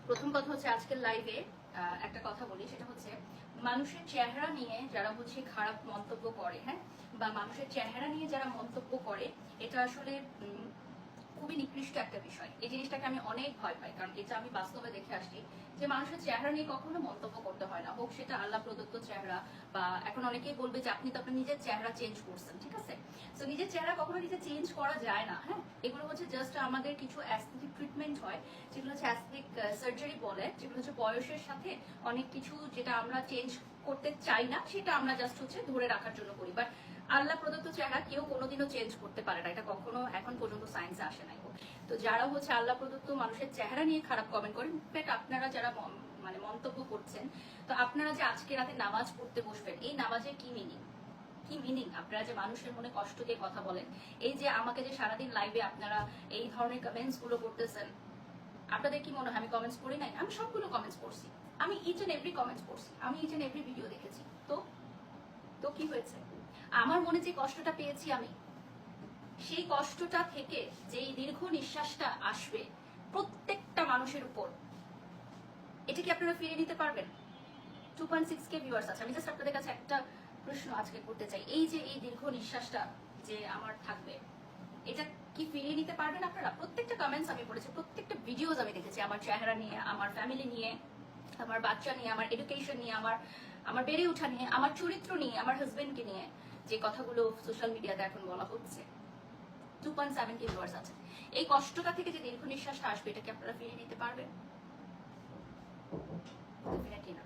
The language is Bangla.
প্রথম কথা হচ্ছে আজকের লাইভে একটা কথা বলি, সেটা হচ্ছে মানুষের চেহারা নিয়ে যারা হচ্ছে খারাপ মন্তব্য করে, হ্যাঁ, বা মানুষের চেহারা নিয়ে যারা মন্তব্য করে, এটা আসলে খুবই নিকৃষ্ট একটা বিষয়। এই জিনিসটাকে আমি অনেক ভয় পাই, কারণ এটা আমি বাস্তবে দেখে আসছি যে মানুষের চেহারা নিয়ে কখনো মন্তব্য করতে হয় না, হোক সেটা আল্লাহ প্রদত্ত চেহারা, বা এখন অনেকেই বলবে যে আপনি তো আপনার নিজের চেহারা চেঞ্জ করছেন, ঠিক আছে। তো নিজের চেহারা কখনো নিজে চেঞ্জ করা যায় না, হ্যাঁ। এগুলো হচ্ছে জাস্ট আমাদের কিছু অ্যাস্থেটিক ট্রিটমেন্ট হয়, যেগুলো হচ্ছে অ্যাস্থেটিক সার্জারি বলে, যেগুলো হচ্ছে বয়সের সাথে অনেক কিছু যেটা আমরা চেঞ্জ করতে চাই না সেটা আমরা জাস্ট হচ্ছে ধরে রাখার জন্য করি। বাট আল্লাহ প্রদত্ত চেহারা কেউ কোনোদিনও চেঞ্জ করতে পারে না, এটা কখনো এখন পর্যন্ত সায়েন্সে আসে নাই। তো যারা হচ্ছে আল্লাহ প্রদত্ত মানুষের চেহারা নিয়ে খারাপ কমেন্ট করেন, বাট আপনারা যারা মানে মন্তব্য করছেন, তো আপনারা যে আজকে রাতে নামাজ পড়তে বসবেন, এই নামাজের কি মিনিং? কি মিনিং? আপনারা যে মানুষের মনে কষ্ট দিয়ে কথা বলেন, এই যে আমাকে যে সারাদিন লাইভে আপনারা এই ধরনের কমেন্টস গুলো করতেছেন, আপনাদের কি মনে হয় আমি কমেন্টস করি নাই? আমি সবগুলো কমেন্টস পড়ছি, আমি ইচ এন্ড এভরি কমেন্টস পড়ছি, আমি ইচ এন্ড এভরি ভিডিও দেখেছি। তো তো কি হয়েছে? আমার মনে যে কষ্টটা পেয়েছি আমি, সেই কষ্টটা থেকে যেই দীর্ঘ নিঃশ্বাসটা আসবে প্রত্যেকটা মানুষের উপর, এটা কি আপনারা ফিরে নিতে পারবেন? 2.6K ভিউয়ার্স আছে। আমি জাস্ট আপনাদের কাছে একটা প্রশ্ন আজকে করতে চাই, এই যে এই দীর্ঘ নিঃশ্বাসটা যে আমার থাকবে, এটা কি ফিরিয়ে নিতে পারবেন আপনারা? প্রত্যেকটা কমেন্টস আমি পড়েছি, প্রত্যেকটা ভিডিওস আমি দেখেছি, আমার চেহারা নিয়ে, আমার ফ্যামিলি নিয়ে, আমার বাচ্চা নিয়ে, আমার এডুকেশন নিয়ে, আমার বেড়ে ওঠা নিয়ে, আমার চরিত্র নিয়ে, আমার হাজবেন্ডকে নিয়ে যে কথাগুলো সোশ্যাল মিডিয়াতে এখন বলা হচ্ছে। 2.7K ভিউয়ার্স আছে। এই কষ্টটা থেকে যে দীর্ঘ নিঃশ্বাসটা আসবে, এটা কি আপনারা ফিরিয়ে নিতে পারবেন? ডেফিনেটলি না।